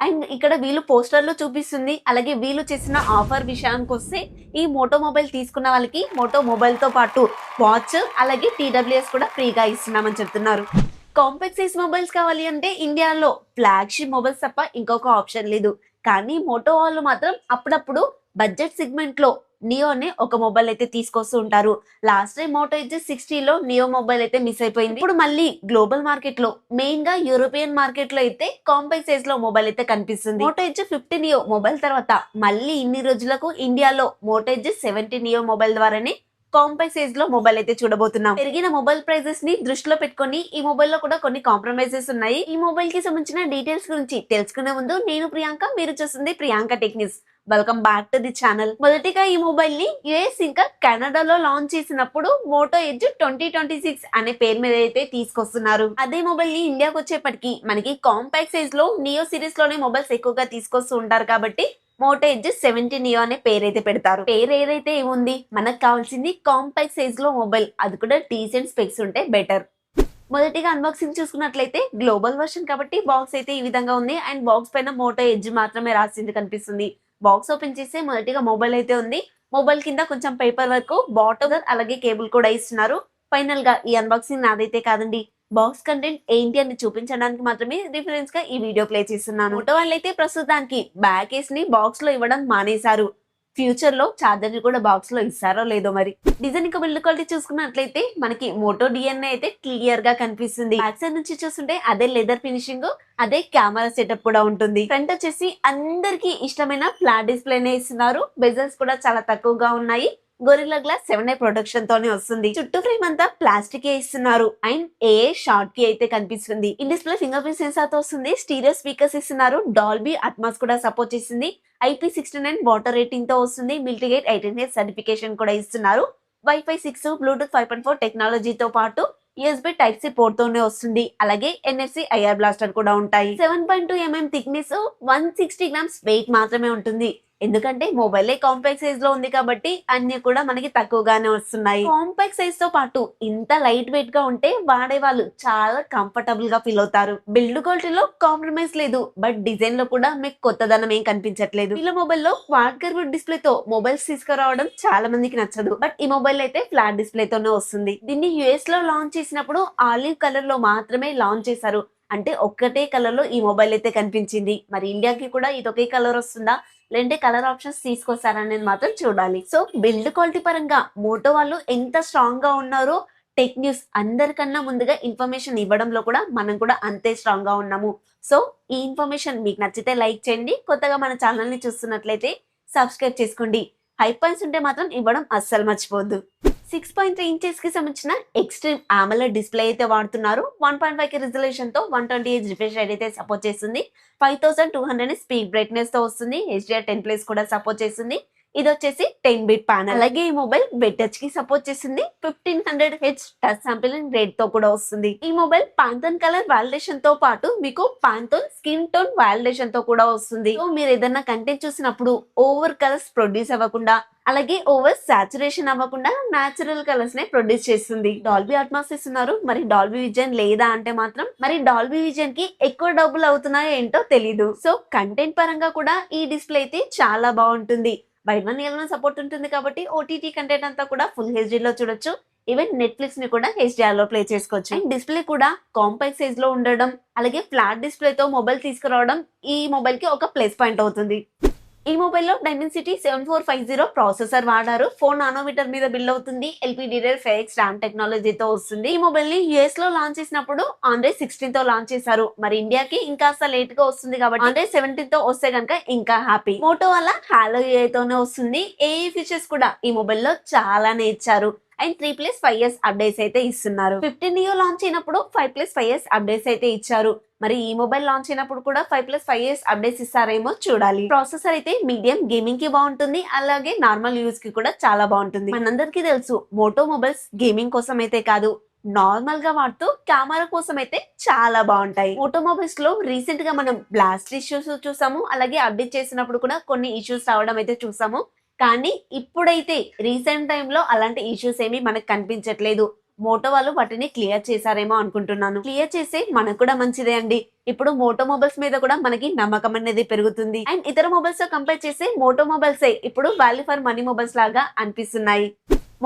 And ఇక్కడ వీళ్ళు పోస్టర్‌లో చూపిస్తుంది. అలాగే వీళ్ళు చేసిన ఆఫర్ విషయానికొస్తే ఈ మోటో మొబైల్ తీసుకున్న వాళ్ళకి మోటో మొబైల్‌తో పాటు వాచ్ అలాగే టీడబ్ల్యూఎస్ కూడా ఫ్రీగా ఇస్తున్నామని చెప్తున్నారు. కాంపాక్ట్ సైజ్ మొబైల్స్ కావాలి అంటే ఇండియాలో ఫ్లాగ్‌షిప్ మొబైల్స్ తప్ప ఇంకొక ఆప్షన్ లేదు. కానీ మోటో వాళ్ళు మాత్రం అప్పుడప్పుడు బడ్జెట్ సెగ్మెంట్‌లో నియో అనే ఒక మొబైల్ అయితే తీసుకొస్తూ ఉంటారు. లాస్ట్ టైం మోటో ఎడ్జ్ 60లో నియో మొబైల్ అయితే మిస్ అయిపోయింది. ఇప్పుడు మళ్ళీ గ్లోబల్ మార్కెట్‌లో మెయిన్‌గా యూరోపియన్ మార్కెట్‌లో అయితే కాంపాక్ట్ సైజ్‌లో మొబైల్ అయితే కనిపిస్తుంది. మోటో ఎడ్జ్ 50 నియో మొబైల్ తర్వాత మళ్ళీ ఇన్ని రోజులకు ఇండియాలో మోటో ఎడ్జ్ 70 నియో మొబైల్ ద్వారానే కాంపాక్ట్ సైజ్ లో మొబైల్ అయితే చూడబోతున్నాం. పెరిగిన మొబైల్ ప్రైజెస్ ని దృష్టిలో పెట్టుకొని ఈ మొబైల్ లో కూడా కొన్ని కాంప్రమైజెస్ ఉన్నాయి. ఈ మొబైల్ కి సంబంధించిన డీటెయిల్స్ గురించి తెలుసుకునే ముందు నేను ప్రియాంక, మీరు చూస్తుంది Priyanka techniques. Welcome back to the channel. మొదటిగా ఈ మొబైల్ ని యుఎస్ ఇంకా కెనడాలో లాంచ్ చేసినప్పుడు మోటో ఎడ్జ్ 2026 అనే పేరు మీద అయితే తీసుకొస్తున్నారు. అదే మొబైల్ ని ఇండియాకి వచ్చేప్పటికి మనకి కాంపాక్ట్ సైజ్ లో నియో సిరీస్ లోనే మొబైల్స్ ఎక్కువగా తీసుకొస్తూ ఉంటారు కాబట్టి మోటో ఎడ్జ్ 70 నియో అనే పేరైతే పెడతారు. పేరు ఏదైతే ఏముంది, మనకు కావాల్సింది కాంపాక్ట్ సైజ్ లో మొబైల్, అది కూడా డీసెంట్ స్పెక్స్ ఉంటే బెటర్. మొదటిగా అన్బాక్సింగ్ చూసుకున్నట్లయితే గ్లోబల్ వర్షన్ కాబట్టి బాక్స్ అయితే ఈ విధంగా ఉంది. అండ్ బాక్స్ పైన మోటో ఎడ్జ్ మాత్రమే రాసింది కనిపిస్తుంది. బాక్స్ ఓపెన్ చేస్తే మొదటిగా మొబైల్ అయితే ఉంది. మొబైల్ కింద కొంచెం పేపర్ వర్క్, బాటమ్ అలాగే కేబుల్ కూడా ఇస్తున్నారు. ఫైనల్ గా ఈ అన్బాక్సింగ్ నాదైతే కాదండి, బాక్స్ కంటెంట్ ఏంటి అని చూపించడానికి మాత్రమే రిఫరెన్స్ గా ఈ వీడియో ప్లే చేస్తున్నాను. మోటో వాళ్ళైతే ప్రస్తుతానికి బ్యాక్ కేస్ ని బాక్స్ లో ఇవ్వడం మానేశారు. ఫ్యూచర్ లో చార్జర్ ని కూడా బాక్స్ లో ఇస్తారో లేదో మరి. డిజైన్ ఇంకా బిల్డ్ క్వాలిటీ చూసుకున్నట్లయితే మనకి మోటో డిఎన్ఏ అయితే క్లియర్ గా కనిపిస్తుంది. బ్యాక్ సైడ్ నుంచి చూస్తుంటే అదే లెదర్ ఫినిషింగ్, అదే కెమెరా సెటప్ కూడా ఉంటుంది. ఫ్రంట్ వచ్చేసి అందరికి ఇష్టమైన ఫ్లాట్ డిస్ప్లేనే ఇస్తున్నారు. బెజల్స్ కూడా చాలా తక్కువగా ఉన్నాయి. గొరిల్లా గ్లాస్ 7i ప్రొటెక్షన్ తోనే వస్తుంది. చుట్టూ ఫ్రేమ్ అంతా ప్లాస్టిక్ ఇస్తున్నారు. అండ్ ఏ షార్ట్ కి అయితే కనిపిస్తుంది. In display finger print censor తో వస్తుంది. స్టీరియో స్పీకర్స్ ఇస్తున్నారు. డాల్బీ అట్మాస్ కూడా సపోర్ట్ చేసింది. IP69 వాటర్ రేటింగ్ తో వస్తుంది. మిల్టీగేట్ 18H సర్టిఫికేషన్ కూడా ఇస్తున్నారు. వైఫై 6, బ్లూటూత్ 5.4 టెక్నాలజీతో పాటు USB టైప్ సి పోర్ట్ తోనే వస్తుంది. అలాగే NFC IR బ్లాస్టర్ కూడా ఉంటాయి. 7.2 mm థిక్నెస్, 160 గ్రామ్స్ వెయిట్ మాత్రమే ఉంటుంది. ఎందుకంటే మొబైల్ కాంపాక్ట్ సైజ్ లో ఉంది కాబట్టి అన్ని కూడా మనకి తక్కువగానే వస్తున్నాయి. కాంపాక్ట్ సైజ్ తో పాటు ఇంత లైట్ వెయిట్ గా ఉంటే వాడే వాళ్ళు చాలా కంఫర్టబుల్ గా ఫీల్ అవుతారు. బిల్డ్ క్వాలిటీలో కాంప్రమైజ్ లేదు, బట్ డిజైన్ లో కూడా మీకు కొత్తదనం ఏం కనిపించట్లేదు. ఇలా మొబైల్ లో క్వాడ్ కర్వ్ డిస్ప్లే తో మొబైల్స్ తీసుకురావడం చాలా మందికి నచ్చదు, బట్ ఈ మొబైల్ అయితే ఫ్లాట్ డిస్ప్లే తోనే వస్తుంది. దీన్ని యుఎస్ లో లాంచ్ చేసినప్పుడు ఆలివ్ కలర్ లో మాత్రమే లాంచ్ చేశారు. అంటే ఒక్కటే కలర్ లో ఈ మొబైల్ అయితే కనిపించింది. మరి ఇండియాకి కూడా ఇది ఒకే కలర్ వస్తుందా, లేదంటే కలర్ ఆప్షన్స్ తీసుకొస్తారనేది మాత్రం చూడాలి. సో బిల్డ్ క్వాలిటీ పరంగా మోటో వాళ్ళు ఎంత స్ట్రాంగ్ గా ఉన్నారో, టెక్ న్యూస్ అందరికన్నా ముందుగా ఇన్ఫర్మేషన్ ఇవ్వడంలో కూడా మనం కూడా అంతే స్ట్రాంగ్ గా ఉన్నాము. సో ఈ ఇన్ఫర్మేషన్ మీకు నచ్చితే లైక్ చేయండి. కొత్తగా మన ఛానల్ ని చూస్తున్నట్లయితే సబ్స్క్రైబ్ చేసుకోండి. హై పాయింట్స్ ఉంటే మాత్రం ఇవ్వడం అస్సలు మర్చిపోద్దు. 6.3 ఇంచెస్ కి సంబంధించిన ఎక్స్ట్రీమ్ AMOLED డిస్ప్లే అయితే వాడుతున్నారు. 1.5K రిజల్యూషన్ తో 120Hz రిఫ్రెష్ రేట్ అయితే సపోర్ట్ చేస్తుంది. 5200 స్పీడ్ బ్రైట్నెస్ తో వస్తుంది. HDR10+ కూడా సపోర్ట్ చేస్తుంది. ఇది వచ్చేసి 10 బిట్ ప్యానల్. అలాగే ఈ మొబైల్ వెట్ టచ్ కి సపోర్ట్ చేస్తుంది. 1500Hz టచ్ శాంప్లింగ్ రేట్ తో కూడా వస్తుంది. ఈ మొబైల్ పాంథోన్ కలర్ వాలిడేషన్ తో పాటు మీకు పాంథోన్ స్కిన్ టోన్ వాలిడేషన్ తో కూడా వస్తుంది. సో మీరు ఏదైనా కంటెంట్ చూసినప్పుడు ఓవర్ కలర్స్ ప్రొడ్యూస్ అవ్వకుండా, అలాగే ఓవర్ సాచురేషన్ అవ్వకుండా న్యాచురల్ కలర్స్ నే ప్రొడ్యూస్ చేస్తుంది. డాల్బీ అట్మాస్ ఇస్తున్నారు. మరి డాల్బీ విజన్ లేదా అంటే మాత్రం మరి డాల్బీ విజన్ కి ఎక్కువ డబ్బులు అవుతున్నాయో ఏంటో తెలీదు. సో కంటెంట్ పరంగా కూడా ఈ డిస్ప్లే అయితే చాలా బాగుంటుంది. బైట్ వన్ ఇయర్ సపోర్ట్ ఉంటుంది కాబట్టి ఓటీటీ కంటెంట్ అంతా కూడా ఫుల్ హెచ్డీ లో చూడొచ్చు. ఈవెన్ నెట్ఫ్లిక్స్ ని కూడా HDR లో ప్లే చేసుకోవచ్చు. అండ్ డిస్ప్లే కూడా కాంపాక్ట్ సైజ్ లో ఉండడం, అలాగే ఫ్లాట్ డిస్ప్లే తో మొబైల్ తీసుకురావడం ఈ మొబైల్ కి ఒక ప్లస్ పాయింట్ అవుతుంది. ఈ మొబైల్ లో డైమెన్సిటీ 7450 ప్రాసెసర్ వాడారు. 4 నానోమీటర్ మీద బిల్డ్ అవుతుంది. LPDDR5X RAM టెక్నాలజీతో వస్తుంది. ఈ మొబైల్ ని యుఎస్ లో లాంచ్ చేసినప్పుడు Android 16 తో లాంచ్ చేశారు. మరి ఇండియాకి ఇంకా లేట్ గా వస్తుంది కాబట్టి Android 17 తో వస్తే కనుక ఇంకా హ్యాపీ. మోటో వల్ల హాలో AI తోనే వస్తుంది. AI ఫీచర్స్ కూడా ఈ మొబైల్ లో చాలానే ఇచ్చారు. అండ్ 3+5 years అప్డేట్స్ అయితే ఇస్తున్నారు. 15 నియో లాంచ్ అయినప్పుడు 5+5 years అప్డేట్స్ అయితే ఇచ్చారు. మరి ఈ మొబైల్ లాంచ్ అయినప్పుడు కూడా 5+5 years అప్డేట్స్ ఇస్తారేమో చూడాలి. ప్రాసెసర్ అయితే మీడియం గేమింగ్ కి బాగుంటుంది. అలాగే నార్మల్ యూజ్ కి కూడా చాలా బాగుంటుంది. మనందరికీ తెలుసు మోటో మొబైల్స్ గేమింగ్ కోసం అయితే కాదు, నార్మల్ గా వాడుతూ కెమెరా కోసం అయితే చాలా బాగుంటాయి. మోటో మొబైల్స్ లో రీసెంట్ గా మనం బ్లాస్ట్ ఇష్యూస్ చూసాము. అలాగే అప్డేట్ చేసినప్పుడు కూడా కొన్ని ఇష్యూస్ రావడం అయితే చూసాము. కానీ ఇప్పుడైతే రీసెంట్ టైంలో అలాంటి ఇష్యూస్ ఏమీ మనకు కనిపించట్లేదు. మోటో వాళ్ళు వాటిని క్లియర్ చేశారేమో అనుకుంటున్నాను. క్లియర్ చేస్తే మనకు కూడా మంచిదే అండి. ఇప్పుడు మోటో మొబైల్స్ మీద కూడా మనకి నమ్మకం అనేది పెరుగుతుంది. అండ్ ఇతర మొబైల్స్ తో కంపేర్ చేస్తే మోటో మొబైల్స్ ఇప్పుడు వాల్యూ ఫర్ మనీ మొబైల్స్ లాగా అనిపిస్తున్నాయి.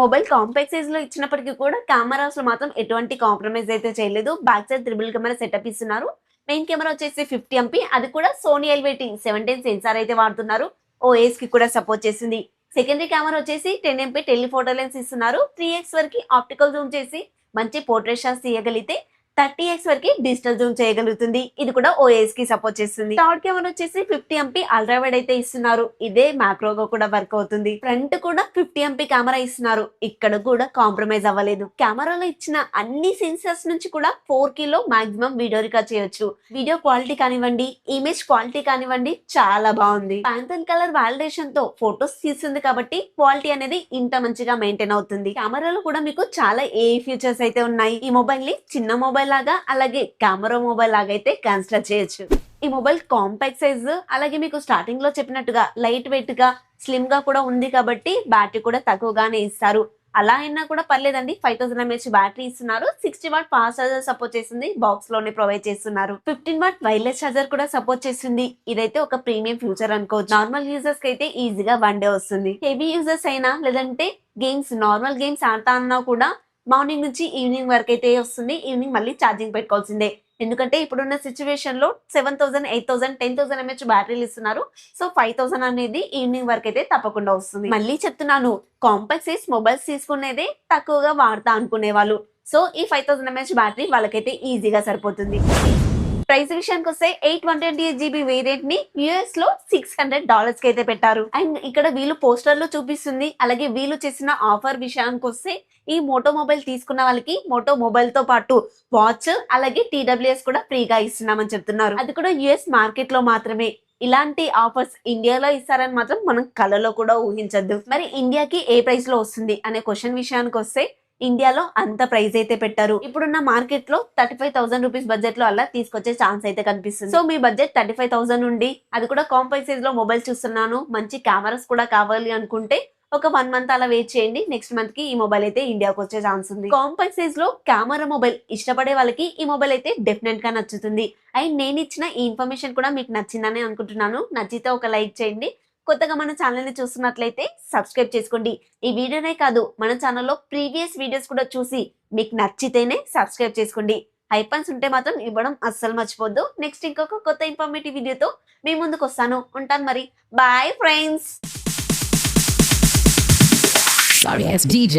మొబైల్ కాంపాక్ట్ సైజ్ లో ఇచ్చినప్పటికీ కూడా కెమెరాస్ లో మాత్రం ఎటువంటి కాంప్రమైజ్ అయితే చేయలేదు. Back side triple camera setup ఇస్తున్నారు. మెయిన్ కెమెరా వచ్చేసి 50 MP, అది కూడా సోనీ LVT 17 సెన్సార్ అయితే వాడుతున్నారు. ఓఎస్ కి కూడా సపోర్ట్ చేసింది. సెకండరీ కెమెరా వచ్చేసి 10 MP టెలిఫోటో లెన్స్ ఇస్తున్నారు. 3x వరకు ఆప్టికల్ జూమ్ చేసి మంచి పోర్ట్రేట్ షాట్స్ తీయగలిగితే 30x వరకు డిజిటల్ జూమ్ చేయగలుగుతుంది. ఇది కూడా ఓఎస్ కి సపోర్ట్ చేస్తుంది. థర్డ్ కెమెరా వచ్చేసి 50 MP అల్ట్రా వైడ్ అయితే ఇస్తున్నారు. ఇదే మ్యాక్రోగా కూడా వర్క్ అవుతుంది. ఫ్రంట్ కూడా 50 MP కెమెరా ఇస్తున్నారు. ఇక్కడ కూడా కాంప్రమైజ్ అవ్వలేదు. కెమెరాలో ఇచ్చిన అన్ని సెన్సర్స్ నుంచి కూడా 4K లో మాక్సిమం వీడియో రికార్డ్ చేయొచ్చు. వీడియో క్వాలిటీ కానివ్వండి, ఇమేజ్ క్వాలిటీ కానివ్వండి చాలా బాగుంది. పాంథన్ కలర్ వాలిడేషన్ తో ఫొటోస్ తీస్తుంది కాబట్టి క్వాలిటీ అనేది ఇంత మంచిగా మెయింటైన్ అవుతుంది. కెమెరాలో కూడా మీకు చాలా ఫీచర్స్ అయితే ఉన్నాయి. ఈ మొబైల్ ని చిన్న మొబైల్ లాగా అలాగే కెమెరా మొబైల్ లాగా అయితే కన్సిడర్ చేయొచ్చు. ఈ మొబైల్ కాంపాక్ట్ సైజ్ అలాగే మీకు స్టార్టింగ్ లో చెప్పినట్టుగా లైట్ వెయిట్ గా స్లిమ్ గా కూడా ఉంది కాబట్టి బ్యాటరీ కూడా తక్కువగానే ఇస్తారు. అలా అయినా కూడా పర్లేదండి. 5000 mAh బ్యాటరీ ఇస్తున్నారు. 60 వాట్ ఫాస్ట్ చార్జర్ సపోర్ట్ చేస్తుంది. బాక్స్ లోనే ప్రొవైడ్ చేస్తున్నారు. 15 వాట్ వైర్లెస్ చార్జర్ కూడా సపోర్ట్ చేస్తుంది. ఇదైతే ఒక ప్రీమియం ఫ్యూచర్ అనుకోవచ్చు. నార్మల్ యూజర్స్ కి అయితే ఈజీగా 1 డే వస్తుంది. హెవీ యూజర్స్ అయినా లేదంటే నార్మల్ గేమ్స్ ఆడతా అన్నా కూడా మార్నింగ్ నుంచి ఈవినింగ్ వరకు అయితే వస్తుంది. ఈవినింగ్ మళ్ళీ ఛార్జింగ్ పెట్టుకోవాల్సిందే. ఎందుకంటే ఇప్పుడున్న సిచ్యువేషన్ లో 7000, 8000, 10,000 mAh బ్యాటరీలు ఇస్తున్నారు. సో 5000 అనేది ఈవినింగ్ వరకు అయితే తప్పకుండా వస్తుంది. మళ్ళీ చెప్తున్నాను, కాంపాక్ట్ సైజ్ మొబైల్స్ తీసుకునేదే తక్కువగా వాడతా అనుకునే వాళ్ళు. సో ఈ 5000 mAh బ్యాటరీ వాళ్ళకైతే ఈజీగా సరిపోతుంది. ప్రైస్ విషయానికి వస్తే 828GB వేరియంట్ ని US లో $600 కి అయితే పెట్టారు. అండ్ ఇక్కడ వీళ్ళు పోస్టర్ లో చూపిస్తుంది. అలాగే వీళ్ళు చేసిన ఆఫర్ విషయానికి వస్తే ఈ మోటో మొబైల్ తీసుకున్న వాళ్ళకి మోటో మొబైల్ తో పాటు వాచ్ అలాగే TWS కూడా ఫ్రీగా ఇస్తున్నామని చెప్తున్నారు. అది కూడా US మార్కెట్ లో మాత్రమే. ఇలాంటి ఆఫర్స్ ఇండియాలో ఇస్తారని మాత్రం మనం కలలో కూడా ఊహించద్దు. మరి ఇండియాకి ఏ ప్రైస్ లో వస్తుంది అనే క్వశ్చన్ విషయానికి వస్తే ఇండియాలో అంత ప్రైస్ అయితే పెట్టారు. ఇప్పుడున్న మార్కెట్ లో 35,000 రూపీస్ బడ్జెట్ లో అలా తీసుకొచ్చే ఛాన్స్ అయితే కనిపిస్తుంది. సో మీ బడ్జెట్ 35,000 నుండి అది కూడా కాంపాక్ట్ సైజ్ లో మొబైల్ చూస్తున్నాను, మంచి కెమెరాస్ కూడా కావాలి అనుకుంటే ఒక 1 మంత్ అలా వెయిట్ చేయండి. నెక్స్ట్ మంత్ కి ఈ మొబైల్ అయితే ఇండియాకి వచ్చే ఛాన్స్ ఉంది. కాంపాక్ట్ సైజ్ లో కెమెరా మొబైల్ ఇష్టపడే వాళ్ళకి ఈ మొబైల్ అయితే డెఫినెట్ గా నచ్చుతుంది. అండ్ నేను ఇచ్చిన ఈ ఇన్ఫర్మేషన్ కూడా మీకు నచ్చిందని అనుకుంటున్నాను. నచ్చితే ఒక లైక్ చేయండి. కొత్తగా మన ఛానల్ ని చూస్తున్నట్లయితే సబ్స్క్రైబ్ చేసుకోండి. ఈ వీడియోనే కాదు, మన ఛానల్లో ప్రీవియస్ వీడియోస్ కూడా చూసి మీకు నచ్చితేనే సబ్స్క్రైబ్ చేసుకోండి. ఐకాన్స్ ఉంటే మాత్రం ఇవ్వడం అస్సలు మర్చిపోద్దు. నెక్స్ట్ ఇంకొక కొత్త ఇన్ఫర్మేటివ్ వీడియోతో మీ ముందుకు వస్తాను. ఉంటాను మరి. Bye friends. Sorry, it's DJ.